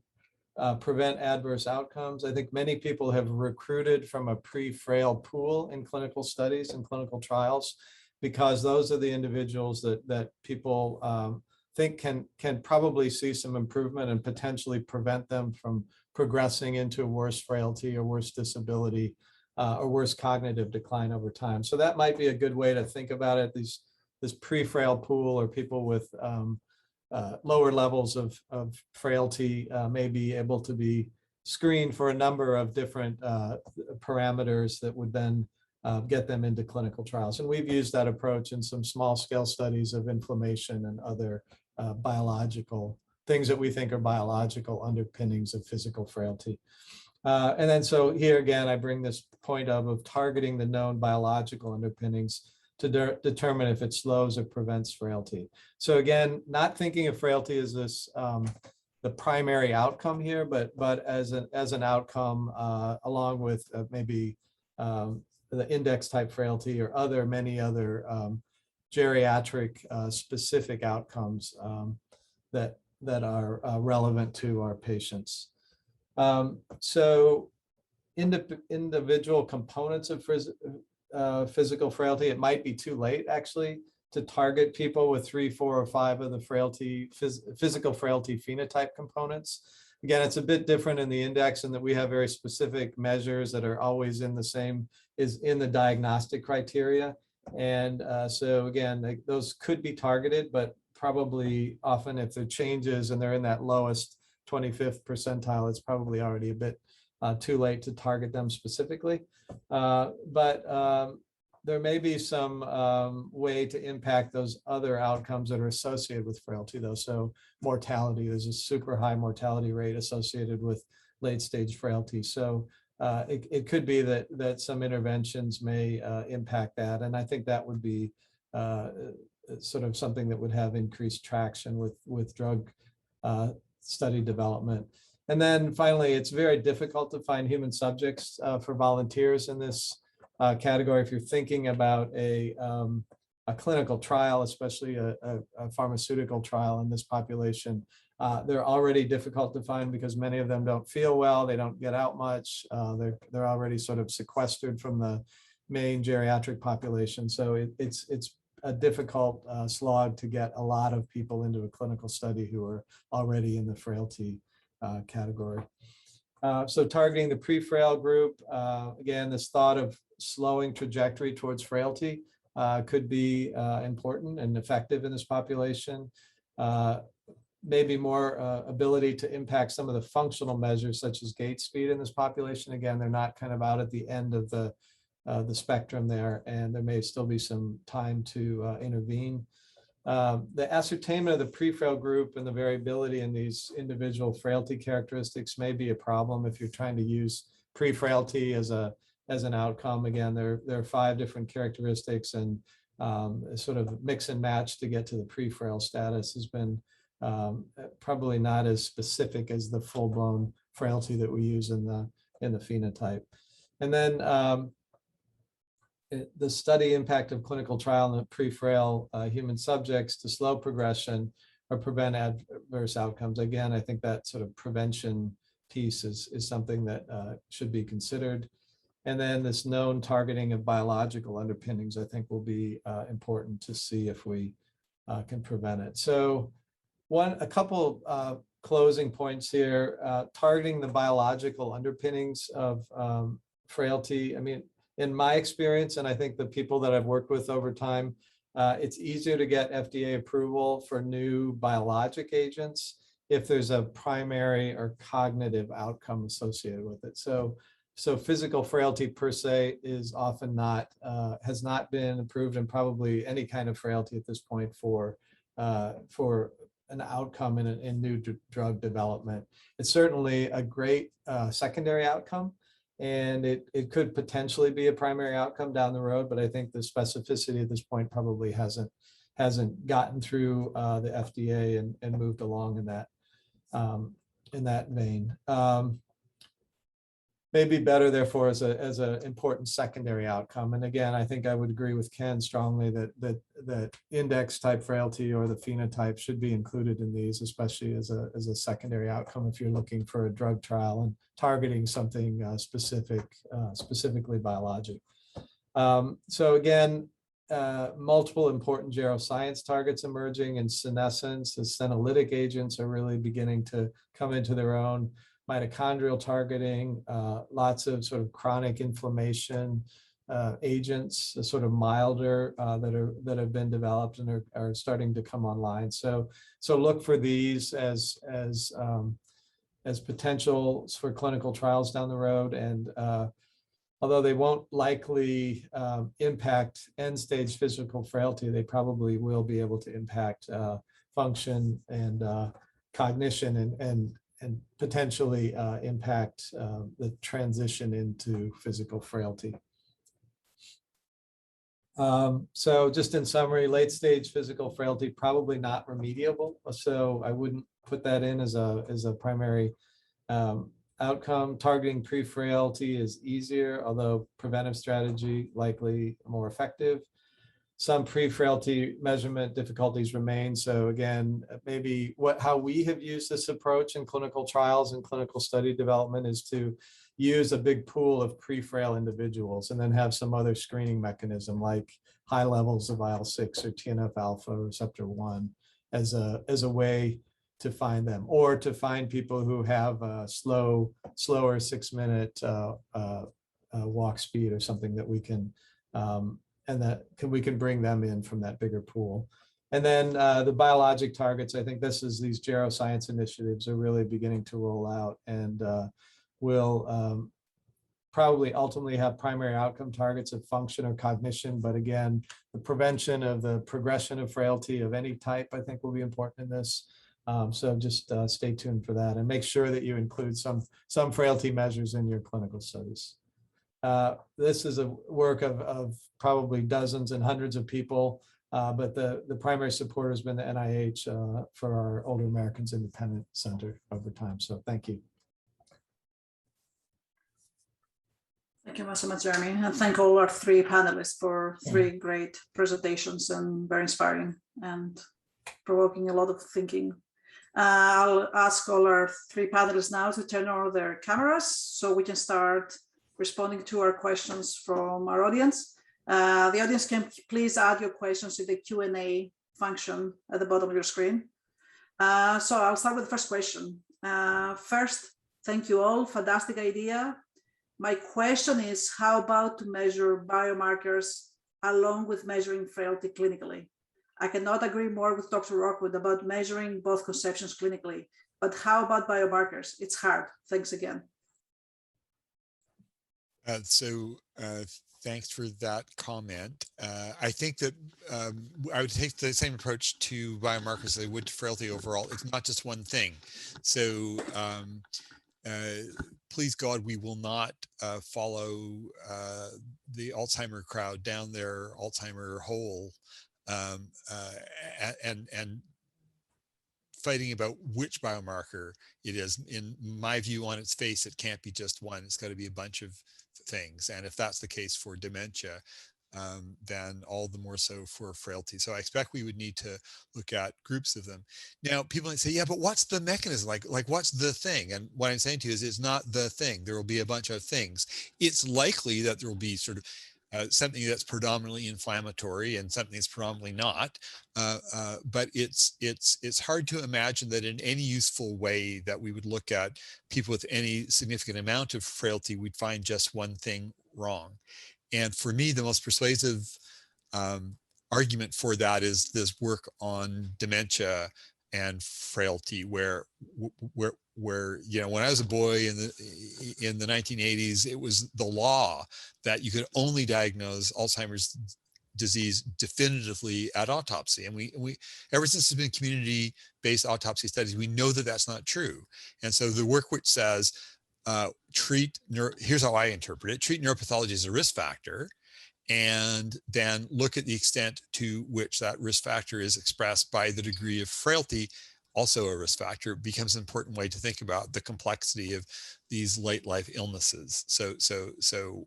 prevent adverse outcomes. I think many people have recruited from a pre-frail pool in clinical studies and clinical trials, because those are the individuals that people think can probably see some improvement and potentially prevent them from progressing into worse frailty or worse disability or worse cognitive decline over time. So that might be a good way to think about it. This pre-frail pool, or people with lower levels of frailty may be able to be screened for a number of different parameters that would then get them into clinical trials. And we've used that approach in some small scale studies of inflammation and other biological things that we think are biological underpinnings of physical frailty. And then so here again, I bring this point of targeting the known biological underpinnings to determine if it slows or prevents frailty. So again, not thinking of frailty as this the primary outcome here, but as an outcome along with maybe the index type frailty or many other geriatric specific outcomes that are relevant to our patients. So individual components of physical frailty, it might be too late actually to target people with 3, 4, or 5 of the frailty physical frailty phenotype components. Again, it's a bit different in the index in that we have very specific measures that are always in the same is in the diagnostic criteria. And so again, those could be targeted, but probably often if there are changes and they're in that lowest 25th percentile, it's probably already a bit too late to target them specifically. But there may be some way to impact those other outcomes that are associated with frailty though. So mortality, there's a super high mortality rate associated with late stage frailty. So it could be that some interventions may impact that. And I think that would be sort of something that would have increased traction with drug study development. And then finally, it's very difficult to find human subjects for volunteers in this category. If you're thinking about a clinical trial, especially a pharmaceutical trial in this population, they're already difficult to find because many of them don't feel well, they don't get out much, they're already sort of sequestered from the main geriatric population. So it's a difficult slog to get a lot of people into a clinical study who are already in the frailty category. So targeting the pre-frail group, again, this thought of slowing trajectory towards frailty could be important and effective in this population. Maybe more ability to impact some of the functional measures such as gait speed in this population. Again, they're not kind of out at the end of the spectrum there, and there may still be some time to intervene. The ascertainment of the pre-frail group and the variability in these individual frailty characteristics may be a problem if you're trying to use pre-frailty as an outcome. Again, there are 5 different characteristics, and sort of mix and match to get to the pre-frail status has been probably not as specific as the full-blown frailty that we use in the phenotype. And then the study impact of clinical trial in the pre-frail human subjects to slow progression or prevent adverse outcomes. Again, I think that sort of prevention piece is something that should be considered. And then this known targeting of biological underpinnings, I think, will be important to see if we can prevent it. So a couple closing points here, targeting the biological underpinnings of frailty. I mean, in my experience, and I think the people that I've worked with over time, it's easier to get FDA approval for new biologic agents if there's a primary or cognitive outcome associated with it. So So physical frailty per se is often not, has not been approved, and probably any kind of frailty at this point for an outcome in new drug development. It's certainly a great secondary outcome, and it could potentially be a primary outcome down the road, but I think the specificity at this point probably hasn't gotten through the FDA and moved along in that vein. Maybe better, therefore, as an important secondary outcome. And again, I think I would agree with Ken strongly that index type frailty or the phenotype should be included in these, especially as a secondary outcome if you're looking for a drug trial and targeting something specifically biologic. So again, multiple important geroscience targets emerging in senescence. The senolytic agents are really beginning to come into their own. Mitochondrial targeting, lots of sort of chronic inflammation agents, sort of milder that have been developed and are starting to come online. So look for these as potentials for clinical trials down the road. And although they won't likely impact end-stage physical frailty, they probably will be able to impact function and cognition and potentially impact the transition into physical frailty. So just in summary, late stage physical frailty, probably not remediable. So I wouldn't put that in as a primary outcome. Targeting pre-frailty is easier, although preventive strategy likely more effective. Some pre-frailty measurement difficulties remain. So again, maybe how we have used this approach in clinical trials and clinical study development is to use a big pool of pre-frail individuals and then have some other screening mechanism like high levels of IL-6 or TNF-alpha receptor 1 as a way to find them, or to find people who have a slower 6-minute walk speed or something that we can we can bring them in from that bigger pool. And then the biologic targets, I think these geroscience initiatives are really beginning to roll out, and will probably ultimately have primary outcome targets of function or cognition. But again, the prevention of the progression of frailty of any type, I think, will be important in this. So just stay tuned for that, and make sure that you include some frailty measures in your clinical studies. This is a work of probably dozens and hundreds of people, but the primary supporter has been the NIH for our Older Americans Independent Center over time. So thank you. Thank you so much, Jeremy. And thank all our 3 panelists for 3 great presentations and very inspiring and provoking a lot of thinking. I'll ask all our 3 panelists now to turn on their cameras so we can start responding to our questions from our audience. The audience can please add your questions to the Q&A function at the bottom of your screen. So I'll start with the first question. First, thank you all, fantastic idea. My question is, how about to measure biomarkers along with measuring frailty clinically? I cannot agree more with Dr. Rockwood about measuring both conceptions clinically, but how about biomarkers? It's hard. Thanks again. Thanks for that comment. I think that I would take the same approach to biomarkers as I would to frailty overall. It's not just one thing. So please God, we will not follow the Alzheimer crowd down their Alzheimer hole and fighting about which biomarker it is. In my view, on its face, it can't be just one. It's got to be a bunch of things. And if that's the case for dementia, then all the more so for frailty. So I expect we would need to look at groups of them. Now, people might say, yeah, but what's the mechanism? Like what's the thing? And what I'm saying to you is it's not the thing. There will be a bunch of things. It's likely that there will be sort of something that's predominantly inflammatory and something that's predominantly not. But it's hard to imagine that in any useful way that we would look at people with any significant amount of frailty, we'd find just one thing wrong. And for me, the most persuasive argument for that is this work on dementia and frailty, where you know, when I was a boy in the 1980s, it was the law that you could only diagnose Alzheimer's disease definitively at autopsy, and we ever since there's been community-based autopsy studies, we know that that's not true. And so the work which says here's how I interpret it: treat neuropathology as a risk factor, and then look at the extent to which that risk factor is expressed by the degree of frailty, also a risk factor, becomes an important way to think about the complexity of these late life illnesses. So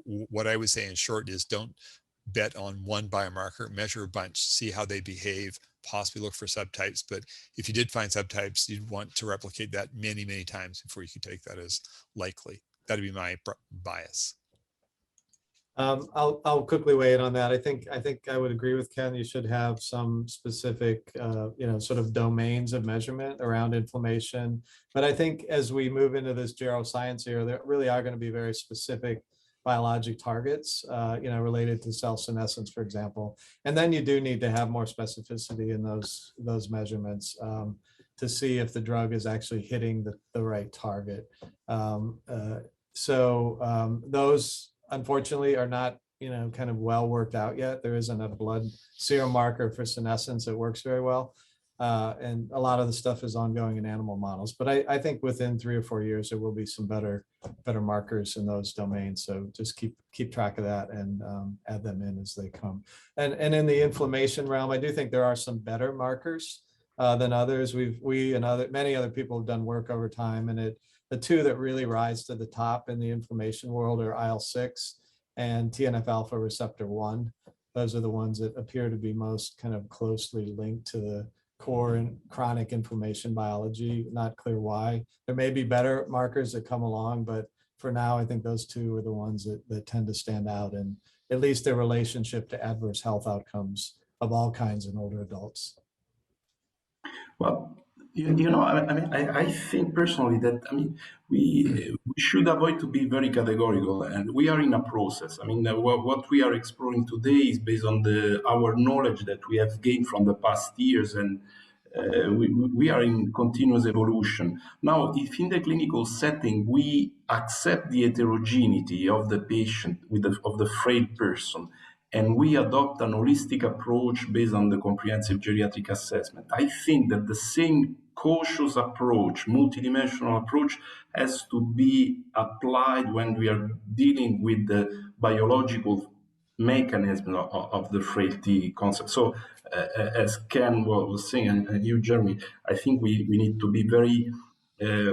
what I would say in short is, don't bet on one biomarker, measure a bunch, see how they behave, possibly look for subtypes. But if you did find subtypes, you'd want to replicate that many, many times before you could take that as likely. That'd be my bias. I'll quickly weigh in on that. I think I would agree with Ken. You should have some specific, you know, sort of domains of measurement around inflammation. But I think as we move into this geroscience era, there really are going to be very specific biologic targets, you know, related to cell senescence, for example. And then you do need to have more specificity in those measurements to see if the drug is actually hitting the right target. Those, unfortunately, are not, you know, kind of well worked out yet. There isn't a blood serum marker for senescence that works very well. And a lot of the stuff is ongoing in animal models. But I think within 3 or 4 years, there will be some better markers in those domains. So just keep track of that and add them in as they come. And in the inflammation realm, I do think there are some better markers than others. We and many other people have done work over time, and the two that really rise to the top in the inflammation world are IL-6 and TNF-alpha receptor 1. Those are the ones that appear to be most kind of closely linked to the core and chronic inflammation biology. Not clear why. There may be better markers that come along, but for now, I think those two are the ones that tend to stand out, and at least their relationship to adverse health outcomes of all kinds in older adults. Well, you know, I think personally that, I mean, we should avoid to be very categorical, and we are in a process. I mean, what we are exploring today is based on our knowledge that we have gained from the past years, and we are in continuous evolution. Now, if in the clinical setting we accept the heterogeneity of the patient, of the frail person, and we adopt an holistic approach based on the comprehensive geriatric assessment, I think that the same cautious approach, multidimensional approach, has to be applied when we are dealing with the biological mechanism of the frailty concept. So, as Ken was saying, and you, Jeremy, I think we need to be very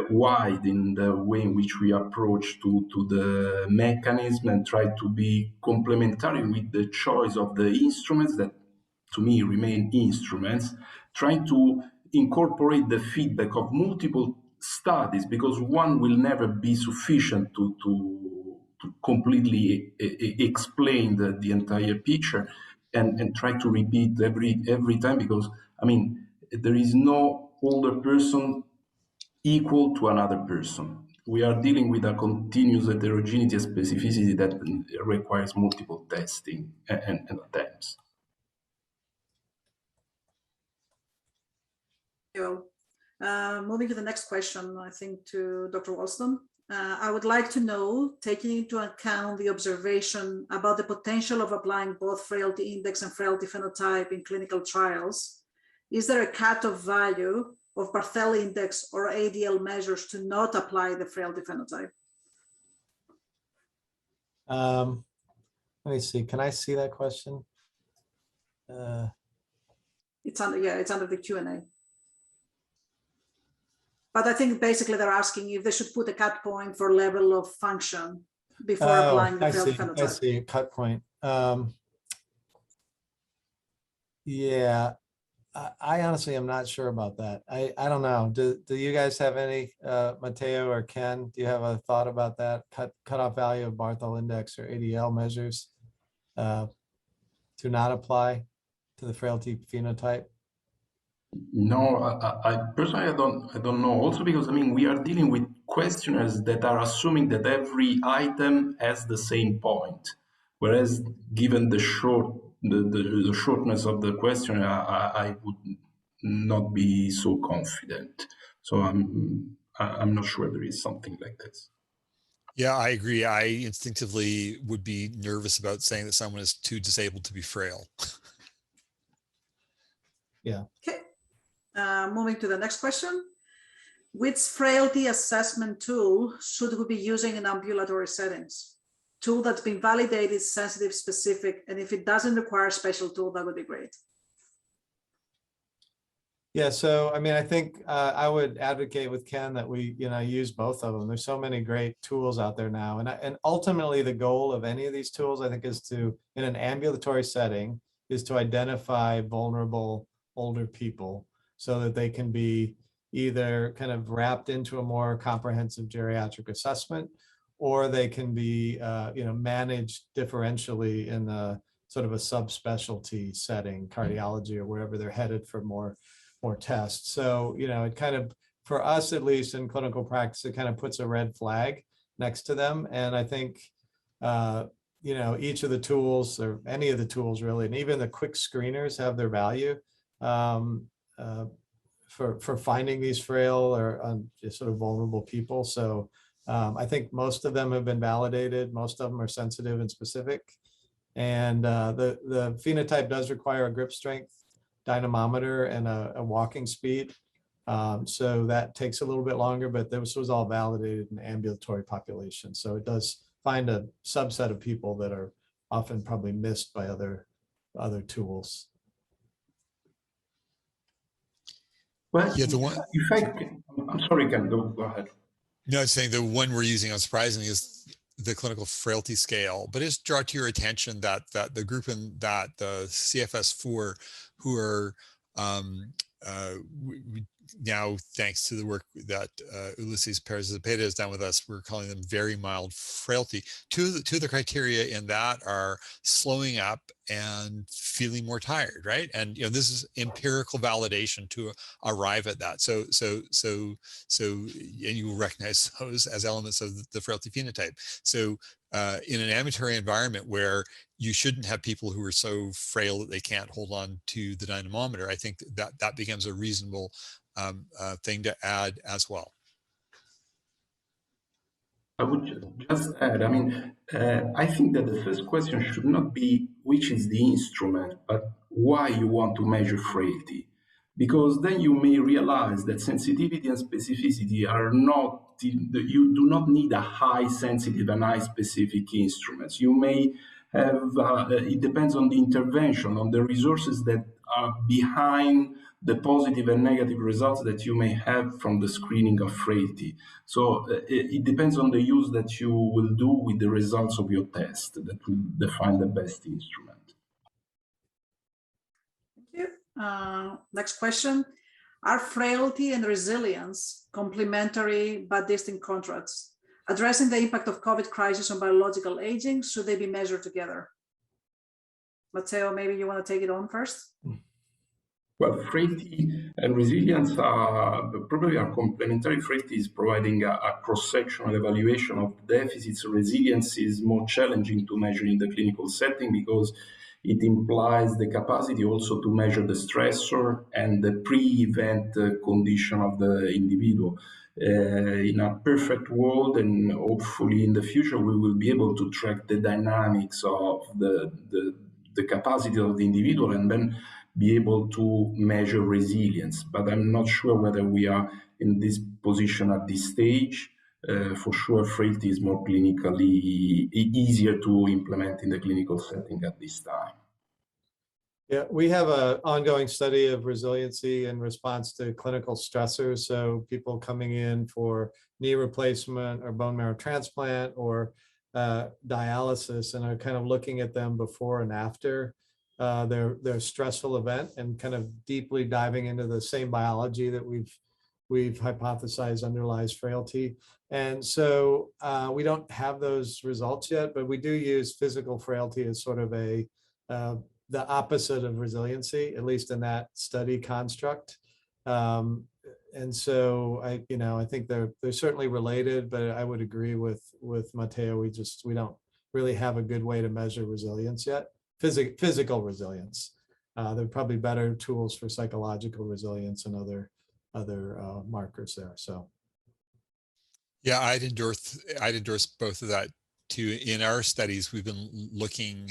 wide in the way in which we approach to the mechanism, and try to be complementary with the choice of the instruments that, to me, remain instruments, trying to incorporate the feedback of multiple studies, because one will never be sufficient to completely explain the entire picture, and try to repeat every time, because, I mean, there is no older person equal to another person. We are dealing with a continuous heterogeneity and specificity that requires multiple testing and attempts. Moving to the next question, I think to Dr. Walston. I would like to know, taking into account the observation about the potential of applying both frailty index and frailty phenotype in clinical trials, is there a cutoff value of Barthel index or ADL measures to not apply the frailty phenotype? Let me see. Can I see that question? It's under the Q&A. But I think basically they're asking if they should put a cut point for level of function before applying the frailty phenotype. I see, cut point. Yeah, I honestly am not sure about that. I don't know. Do you guys have any, Matteo or Ken, do you have a thought about that? Cutoff value of Barthel index or ADL measures to not apply to the frailty phenotype? No, I personally, I don't know. Also because, I mean, we are dealing with questionnaires that are assuming that every item has the same point, whereas given the shortness of the questionnaire, I would not be so confident. So I'm not sure there is something like this. Yeah, I agree. I instinctively would be nervous about saying that someone is too disabled to be frail. Yeah. Okay. Moving to the next question. Which frailty assessment tool should we be using in ambulatory settings? Tool that's been validated, sensitive, specific, and if it doesn't require a special tool, that would be great. Yeah, so I mean, I think I would advocate with Ken that we, use both of them. There's so many great tools out there now, and ultimately the goal of any of these tools, I think, is to, in an ambulatory setting, is to identify vulnerable older people so that they can be either kind of wrapped into a more comprehensive geriatric assessment, or they can be, managed differentially in a sort of a subspecialty setting, cardiology or wherever they're headed for more tests. So, it kind of, for us, at least in clinical practice, it kind of puts a red flag next to them. And I think, each of the tools, or any of the tools really, and even the quick screeners have their value for finding these frail or just sort of vulnerable people. So I think most of them have been validated. Most of them are sensitive and specific. And the phenotype does require a grip strength dynamometer and a walking speed. So that takes a little bit longer, but this was all validated in ambulatory population. So it does find a subset of people that are often probably missed by other tools. Well, Yeah, the one. in fact, I'm sorry, Ken, go ahead. No, I'm saying the one we're using, unsurprisingly, is the clinical frailty scale. But it's draw to your attention that the group in that, the CFS4, who are now, thanks to the work that Ulises Perez-Zepeda has done with us, we're calling them very mild frailty. Two of the criteria in that are slowing up and feeling more tired, right? And this is empirical validation to arrive at that. So and you will recognize those as elements of the frailty phenotype. So in an ambulatory environment where you shouldn't have people who are so frail that they can't hold on to the dynamometer, I think that becomes a reasonable thing to add as well. I would just add, I think that the first question should not be which is the instrument, but why you want to measure frailty. Because then you may realize that sensitivity and specificity are not, you do not need a high sensitive and high specific instruments. You may have, it depends on the intervention, on the resources that are behind the positive and negative results that you may have from the screening of frailty. So it depends on the use that you will do with the results of your test that will define the best instrument. Thank you. Next question. Are frailty and resilience complementary but distinct contrasts? Addressing the impact of COVID crisis on biological aging, should they be measured together? Matteo, maybe you want to take it on first? Well, frailty and resilience probably are complementary. Frailty is providing a cross-sectional evaluation of deficits. Resilience is more challenging to measure in the clinical setting because it implies the capacity also to measure the stressor and the pre-event condition of the individual. In a perfect world, and hopefully in the future, we will be able to track the dynamics of the capacity of the individual and then be able to measure resilience. But I'm not sure whether we are in this position at this stage. For sure, frailty is more clinically easier to implement in the clinical setting at this time. Yeah, we have an ongoing study of resiliency in response to clinical stressors. So people coming in for knee replacement or bone marrow transplant or dialysis, and are kind of looking at them before and after their stressful event, and kind of deeply diving into the same biology that we've hypothesized underlies frailty. And so we don't have those results yet, but we do use physical frailty as sort of the opposite of resiliency, at least in that study construct. And so I think they're certainly related, but I would agree with Matteo. We don't really have a good way to measure resilience yet, physical resilience. There are probably better tools for psychological resilience and other markers there. So. Yeah, I'd endorse both of that too. In our studies, we've been looking.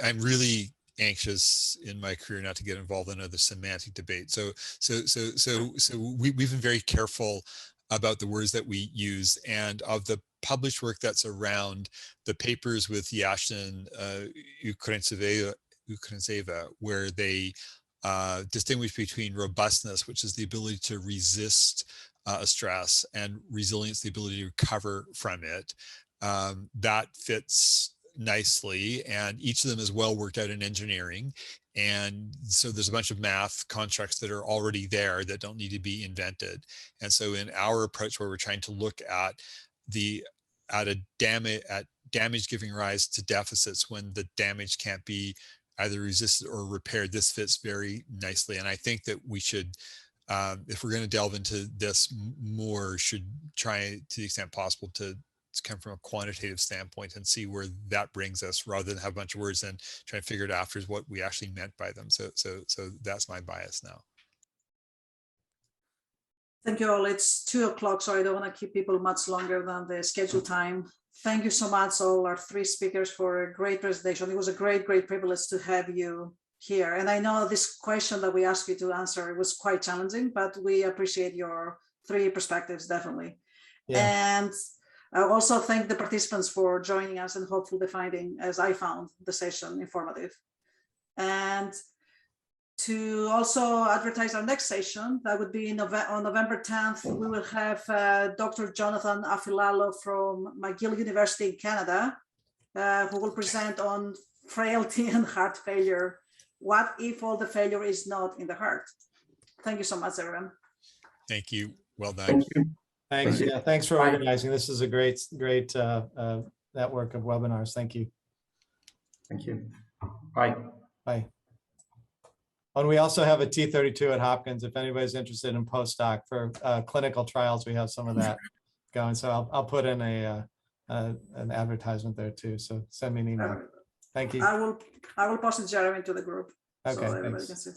I'm really anxious in my career not to get involved in another semantic debate. So we've been very careful about the words that we use, and of the published work that's around, the papers with Yashin Ukrentseva, where they distinguish between robustness, which is the ability to resist a stress, and resilience, the ability to recover from it. That fits nicely, and each of them is well worked out in engineering. And so there's a bunch of math constructs that are already there that don't need to be invented. And so in our approach, where we're trying to look at damage giving rise to deficits when the damage can't be either resisted or repaired, this fits very nicely. And I think that we should, if we're going to delve into this more, should try to the extent possible to come from a quantitative standpoint and see where that brings us, rather than have a bunch of words and try to figure it out after what we actually meant by them. So that's my bias now. Thank you all. It's 2 o'clock, so I don't want to keep people much longer than the scheduled time. Thank you so much, all our 3 speakers, for a great presentation. It was a great privilege to have you here. And I know this question that we asked you to answer was quite challenging, but we appreciate your 3 perspectives, definitely. Yeah. And I also thank the participants for joining us, and hopefully finding, as I found, the session informative. And to also advertise our next session, that would be on November 10th, we will have Dr. Jonathan Afilalo from McGill University in Canada, who will present on frailty and heart failure. What if all the failure is not in the heart? Thank you so much, everyone. Thank you. Well done. Thank you. Thanks. Yeah, thanks for organizing. This is a great network of webinars. Thank you. Thank you. Bye. Bye. And we also have a T32 at Hopkins. If anybody's interested in postdoc for clinical trials, we have some of that going. So I'll put in an advertisement there too. So send me an email. Thank you. I will post it, Jeremy, into the group. Okay. So everybody can see.